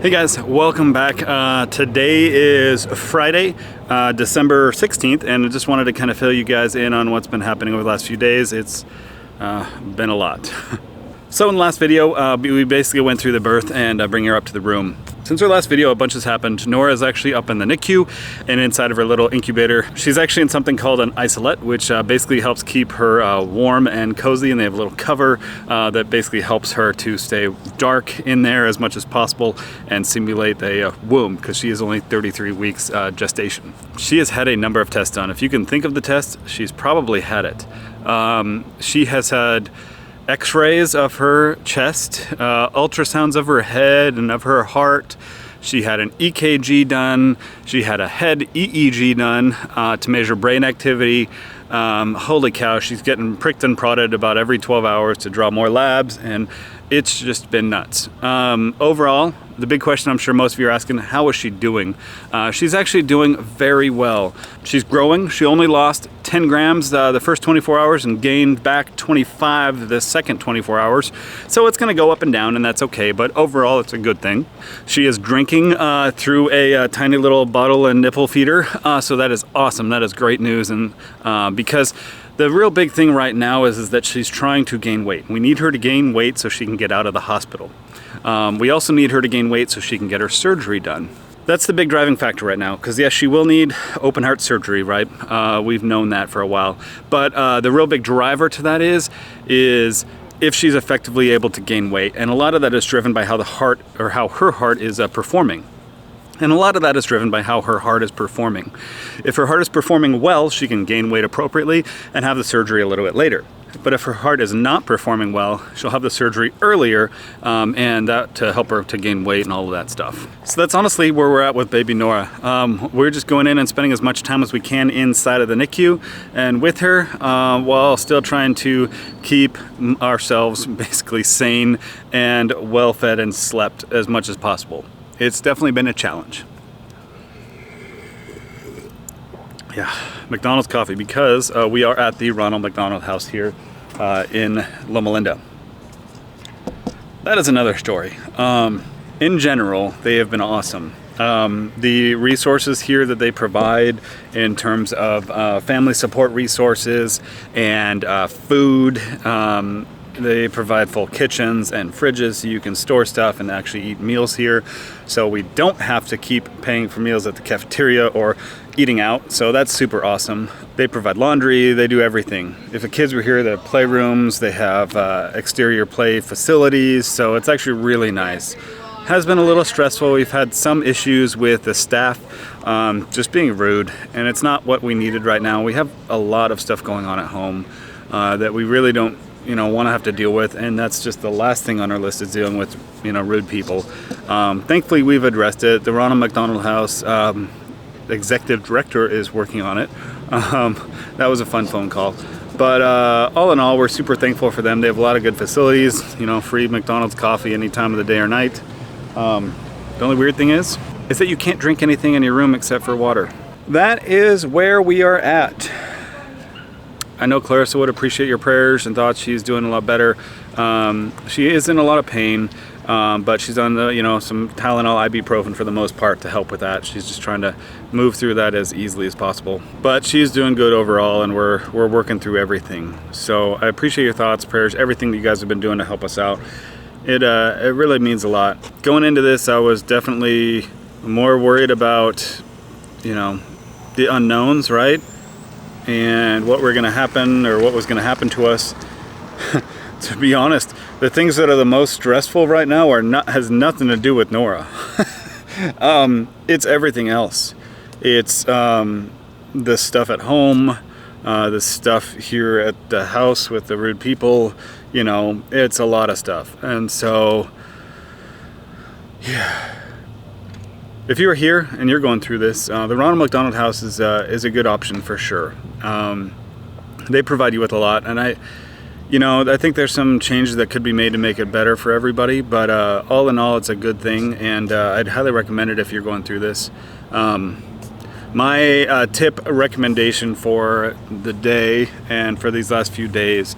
Hey guys, welcome back. Today is Friday, December 16th, and I just wanted to kind of fill you guys in on what's been happening over the last few days. It's been a lot. So in the last video, we basically went through the birth and bringing her up to the room. Since our last video, a bunch has happened. Nora is actually up in the NICU and inside of her little incubator. She's actually in something called an isolette, which basically helps keep her warm and cozy, and they have a little cover that basically helps her to stay dark in there as much as possible and simulate a womb, because she is only 33 weeks gestation. She has had a number of tests done. If you can think of the test, she's probably had it. She has had X-rays of her chest, ultrasounds of her head and of her heart. She had an EKG done. She had a head EEG done to measure brain activity. Holy cow, she's getting pricked and prodded about every 12 hours to draw more labs, and it's just been nuts. Overall, the big question I'm sure most of you are asking, how is she doing? She's actually doing very well. She's growing. She only lost 10 grams the first 24 hours and gained back 25 the second 24 hours. So it's gonna go up and down, and that's okay, but overall it's a good thing. She is drinking through a tiny little bottle and nipple feeder, so that is awesome. That is great news, and because the real big thing right now is that she's trying to gain weight. We need her to gain weight so she can get out of the hospital. We also need her to gain weight so she can get her surgery done. That's the big driving factor right now, because yes, she will need open heart surgery, right? We've known that for a while. But the real big driver to that is if she's effectively able to gain weight. And a lot of that is driven by how the heart, or how her heart is performing. And a lot of that is driven by how her heart is performing. If her heart is performing well, she can gain weight appropriately and have the surgery a little bit later. But if her heart is not performing well, she'll have the surgery earlier, and that to help her to gain weight and all of that stuff. So that's honestly where we're at with baby Nora. We're just going in and spending as much time as we can inside of the NICU and with her, while still trying to keep ourselves basically sane and well fed and slept as much as possible. It's definitely been a challenge. Yeah, McDonald's coffee, because we are at the Ronald McDonald house here in Loma Linda. That is another story. In general, they have been awesome. The resources here that they provide in terms of family support resources and food, they provide full kitchens and fridges so you can store stuff and actually eat meals here. So we don't have to keep paying for meals at the cafeteria or eating out. So that's super awesome. They provide laundry, they do everything. If the kids were here, they have playrooms, they have exterior play facilities. So it's actually really nice. Has been a little stressful. We've had some issues with the staff just being rude, and it's not what we needed right now. We have a lot of stuff going on at home that we really don't want to have to deal with, and that's just the last thing on our list is dealing with, rude people. Thankfully, we've addressed it. The Ronald McDonald House executive director is working on it. That was a fun phone call. But all in all, we're super thankful for them. They have a lot of good facilities, free McDonald's coffee any time of the day or night. The only weird thing is that you can't drink anything in your room except for water. That is where we are at. I know Clarissa would appreciate your prayers and thoughts. She's doing a lot better. She is in a lot of pain, but she's on the, some Tylenol, ibuprofen for the most part to help with that. She's just trying to move through that as easily as possible. But she's doing good overall, and we're working through everything. So I appreciate your thoughts, prayers, everything that you guys have been doing to help us out. It really means a lot. Going into this, I was definitely more worried about, the unknowns, right? And what were going to happen, or what was going to happen to us. To be honest, the things that are the most stressful right now has nothing to do with Nora. It's everything else. It's the stuff at home, the stuff here at the house with the rude people. It's a lot of stuff. And so, yeah. If you are here and you're going through this, the Ronald McDonald House is a good option for sure. They provide you with a lot, and I think there's some changes that could be made to make it better for everybody, but all in all, it's a good thing, and I'd highly recommend it if you're going through this. My tip recommendation for the day and for these last few days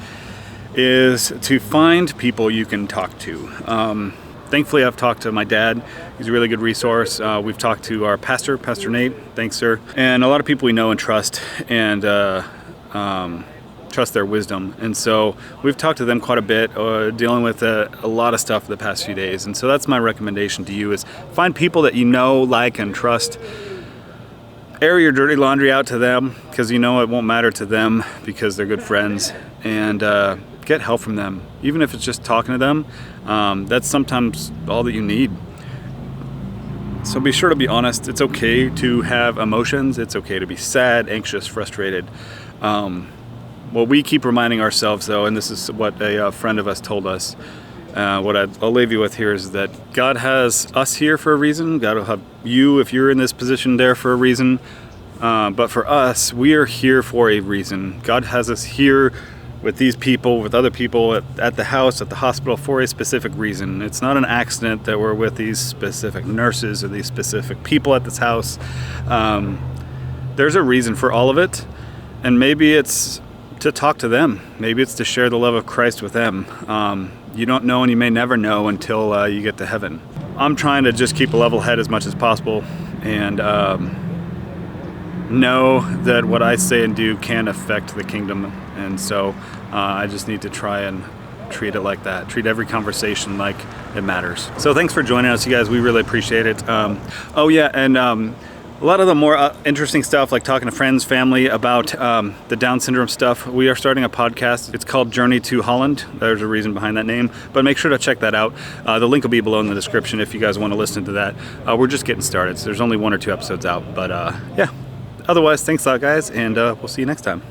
is to find people you can talk to. Thankfully, I've talked to my dad. He's a really good resource. We've talked to our pastor, Pastor Nate. Thanks, sir. And a lot of people we know and trust, and trust their wisdom. And so we've talked to them quite a bit, dealing with a lot of stuff the past few days. And so that's my recommendation to you, is find people that you know, like, and trust. Air your dirty laundry out to them, because you know it won't matter to them because they're good friends. And get help from them, even if it's just talking to them. That's sometimes all that you need. So be sure to be honest. It's okay to have emotions. It's okay to be sad, anxious, frustrated. What we keep reminding ourselves, though, and this is what a friend of us told us, what I'll leave you with here, is that God has us here for a reason. God will have you, if you're in this position, there for a reason. But for us, we are here for a reason. God has us here with these people, with other people at the house, at the hospital, for a specific reason. It's not an accident that we're with these specific nurses or these specific people at this house. There's a reason for all of it, and maybe it's to talk to them. Maybe it's to share the love of Christ with them. You don't know, and you may never know until you get to heaven. I'm trying to just keep a level head as much as possible, and know that what I say and do can affect the kingdom. And so I just need to try and treat it like that. Treat every conversation like it matters. So thanks for joining us, you guys. We really appreciate it. Oh yeah, and a lot of the more interesting stuff, like talking to friends, family about the Down syndrome stuff. We are starting a podcast. It's called Journey to Holland. There's a reason behind that name, but make sure to check that out. The link will be below in the description if you guys want to listen to that. We're just getting started, so there's only 1 or 2 episodes out, but yeah. Otherwise, thanks a lot, guys, and we'll see you next time.